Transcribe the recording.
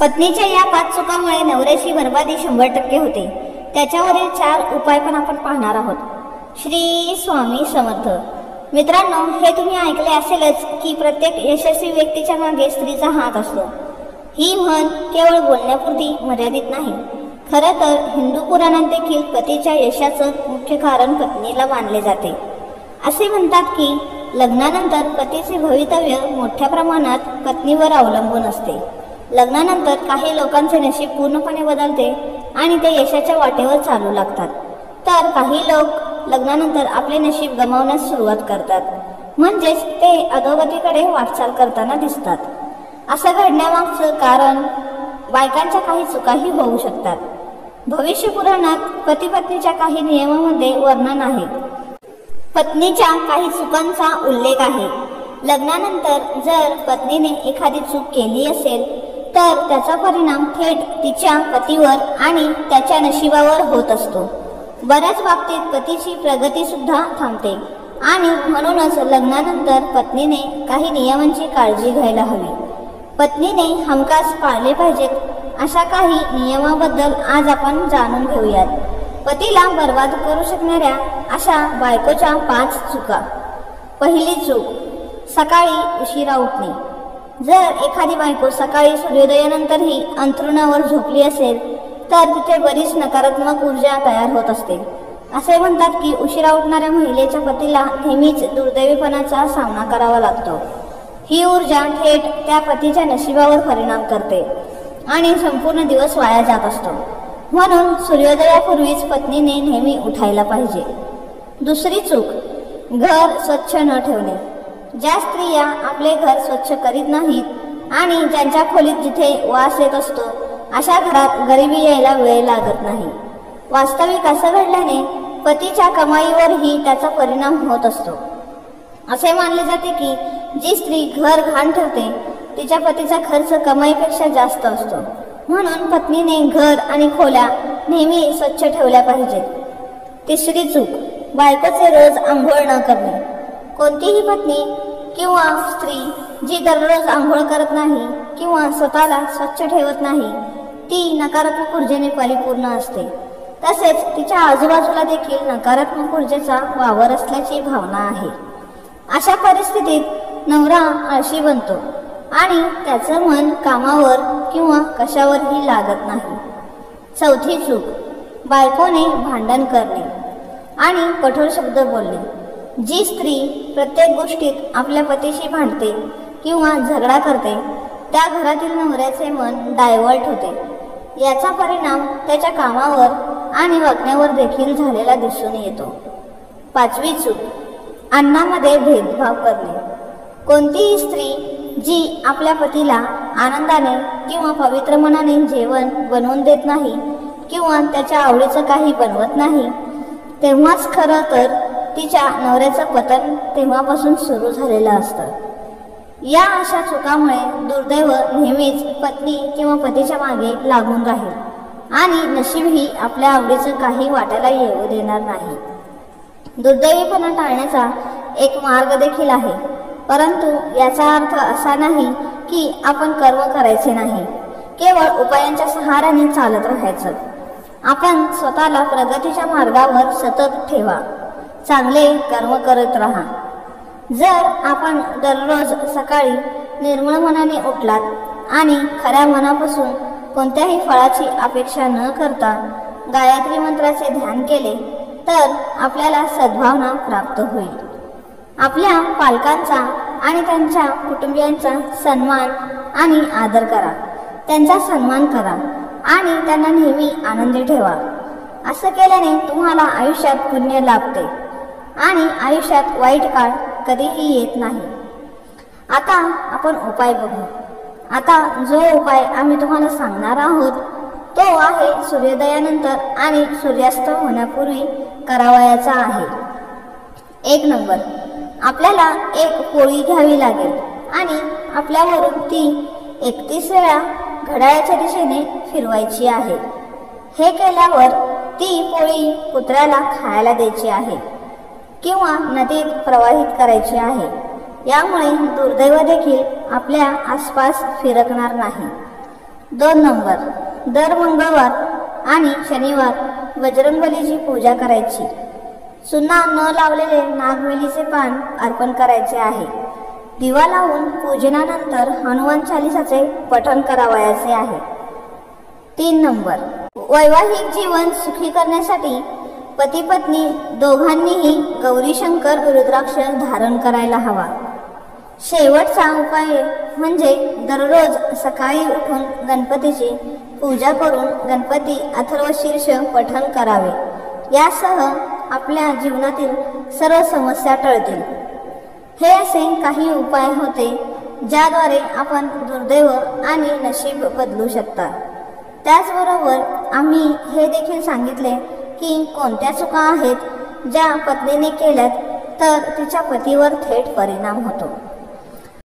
पत्नीच्या या 5 चुकांमुळे नवऱ्याची बर्बादी 100% होते. त्याच्यावरील 4 उपाय पण आपण पाहणार आहोत. श्री स्वामी समर्थ. मित्रांनो, हे तुम्ही ऐकले असेलच की प्रत्येक यशस्वी व्यक्तीच्या मागे स्त्रीचा हात असतो. ही म्हण केवळ बोलण्यापुरती मर्यादित नाही. खरं तर हिंदू पुराणात देखील पतीच्या यशाचं मुख्य कारण पत्नीला मानले जाते. असे म्हणतात की लग्नानंतर पतीचे भवितव्य मोठ्या प्रमाणात पत्नीवर अवलंबून असते. लग्नानंतर काही लोकांचे नशीब पूर्णपणे बदलते आणि ते यशाच्या वाटेवर चालू लागतात, तर काही लोक लग्नानंतर आपले नशीब गमावण्यास सुरुवात करतात, म्हणजेच ते अधोगतीकडे वाटचाल करताना दिसतात. असं घडण्यामागचं कारण बायकांच्या काही चुकाही होऊ शकतात. भविष्य पुराणात पती पत्नीच्या काही नियमांमध्ये वर्णन आहे. पत्नीच्या काही चुकांचा उल्लेख आहे. लग्नानंतर जर पत्नीने एखादी चूक केली असेल तर त्याचा परिणाम थेट तिच्या पतीवर आणि त्याच्या नशिबावर होत असतो. बऱ्याच बाबतीत पतीची प्रगती सुद्धा थांबते आणि म्हणूनच लग्नानंतर पत्नीने काही नियमांची काळजी घ्यायला हवी. पत्नीने हमखास पाळले पाहिजेत अशा काही नियमाबद्दल आज आपण जाणून घेऊयात. पतीला बर्बाद करू शकणाऱ्या अशा बायकोच्या 5 चुका. पहिली चूक, सकाळी उशिरा उठणे. जर एखादी बायको सकाळी सूर्योदयानंतरही अंथरुणावर झोपली असेल तर तिथे बरीच नकारात्मक ऊर्जा तयार होत असते. असे म्हणतात की उशिरा उठणाऱ्या महिलेच्या पतीला नेहमीच दुर्दैवीपणाचा सामना करावा लागतो. ही ऊर्जा थेट त्या पतीच्या नशिबावर परिणाम करते आणि संपूर्ण दिवस वाया जात असतो. म्हणून सूर्योदयापूर्वीच पत्नीने नेहमी उठायला पाहिजे. दुसरी चूक, घर स्वच्छ न ठेवणे. ज्या स्त्रिया आपले घर स्वच्छ करीत नाहीत आणि ज्यांच्या खोलीत जिथे वास येत असतो अशा घरात गरिबी यायला वेळ लागत नाही. वास्तविक असं घडल्याने पतीच्या कमाईवरही त्याचा परिणाम होत असतो. असे मानले जाते की जी स्त्री घर घाण ठेवते तिच्या पतीचा खर्च कमाईपेक्षा जास्त असतो. म्हणून पत्नीने घर आणि खोल्या नेहमी स्वच्छ ठेवल्या पाहिजेत. तिसरी चूक, बायकोचे रोज आंघोळ न करणे. कोणतीही पत्नी किंवा स्त्री जी दररोज आंघोळ करत नाही किंवा स्वतःला स्वच्छ ठेवत नाही ती नकारात्मक ऊर्जेने परिपूर्ण असते. तसेच तिच्या आजूबाजूला देखील नकारात्मक ऊर्जेचा वावर असल्याची भावना आहे. अशा परिस्थितीत नवरा आळशी बनतो आणि त्याचं मन कामावर किंवा कशावरही लागत नाही. चौथी चूक, बायकोने भांडण करणे आणि कठोर शब्द बोलणे. जी स्त्री प्रत्येक गोष्टीत आपल्या पतीशी भांडते किंवा झगडा करते त्या घरातील नवऱ्याचे मन डायव्हर्ट होते. याचा परिणाम त्याच्या कामावर आणि वागण्यावर देखील झालेला दिसून येतो. पाचवी चूक, अन्नामध्ये भेदभाव करणे. कोणतीही स्त्री जी आपल्या पतीला आनंदाने किंवा पवित्र मनाने जेवण बनवून देत नाही किंवा त्याच्या आवडीचं काही बनवत नाही तेव्हाच खरं तर तिच्या नवऱ्याचं पतन तेव्हापासून सुरू झालेलं असतं. या अशा चुकामुळे दुर्दैव नेहमीच पत्नी किंवा पतीच्या मागे लागून राहील आणि नशीबही आपल्या आवडीचं काही वाटायला येऊ देणार नाही. दुर्दैवीपणा टाळण्याचा एक मार्ग देखील आहे, परंतु याचा अर्थ असा नाही की आपण कर्म करायचे नाही, केवळ उपायांच्या सहाऱ्याने चालत राहायचं. आपण स्वतःला प्रगतीच्या मार्गावर सतत ठेवा, चांगले कर्म करत राहा. जर आपण दररोज सकाळी निर्मळ मनाने उठलात आणि खऱ्या मनापासून कोणत्याही फळाची अपेक्षा न करता गायत्री मंत्राचे ध्यान केले तर आपल्याला सद्भावना प्राप्त होईल. आपल्या पालकांचा आणि त्यांच्या कुटुंबियांचा सन्मान आणि आदर करा, त्यांचा सन्मान करा आणि त्यांना नेहमी आनंदी ठेवा. असं केल्याने तुम्हाला आयुष्यात पुण्य लाभते आणि आयुष्यात वाईट काळ कधीही येत नाही. आता आपण उपाय बघू. आता जो उपाय आम्ही तुम्हाला सांगणार आहोत तो आहे सूर्योदयानंतर आणि सूर्यास्त होण्यापूर्वी करावयाचा आहे. 1 नंबर, आपल्याला एक पोळी घ्यावी लागेल आणि आपल्यावरून ती 31 वेळा घड्याळाच्या दिशेने फिरवायची आहे. हे केल्यावर ती पोळी कुत्र्याला खायला द्यायची आहे किंवा नदीत प्रवाहित करायची आहे. यामुळे दुर्दैव देखील आपल्या आसपास फिरकणार नाही. 2 नंबर, दर मंगळवार आणि शनिवार बजरंगबलीची पूजा करायची. चुना न लावलेले नागवेलीचे पान अर्पण करायचे आहे. दिवा लावून पूजनानंतर हनुमान चालिसाचे पठण करावयाचे आहे. 3 नंबर, वैवाहिक जीवन सुखी करण्यासाठी पती पत्नी दोघांनीही गौरीशंकर रुद्राक्ष धारण करायला हवा. शेवटचा उपाय म्हणजे दररोज सकाळी उठून गणपतीची पूजा करून गणपती अथर्वशीर्ष पठण करावे. यासह आपल्या जीवनातील सर्व समस्या टळतील. हे असे काही उपाय होते ज्याद्वारे आपण दुर्दैव आणि नशीब बदलू शकता. त्याचबरोबर आम्ही हे देखील सांगितले की कोणत्या चुका आहेत ज्या पत्नीने केल्यात तर तिच्या पतीवर थेट परिणाम होतो.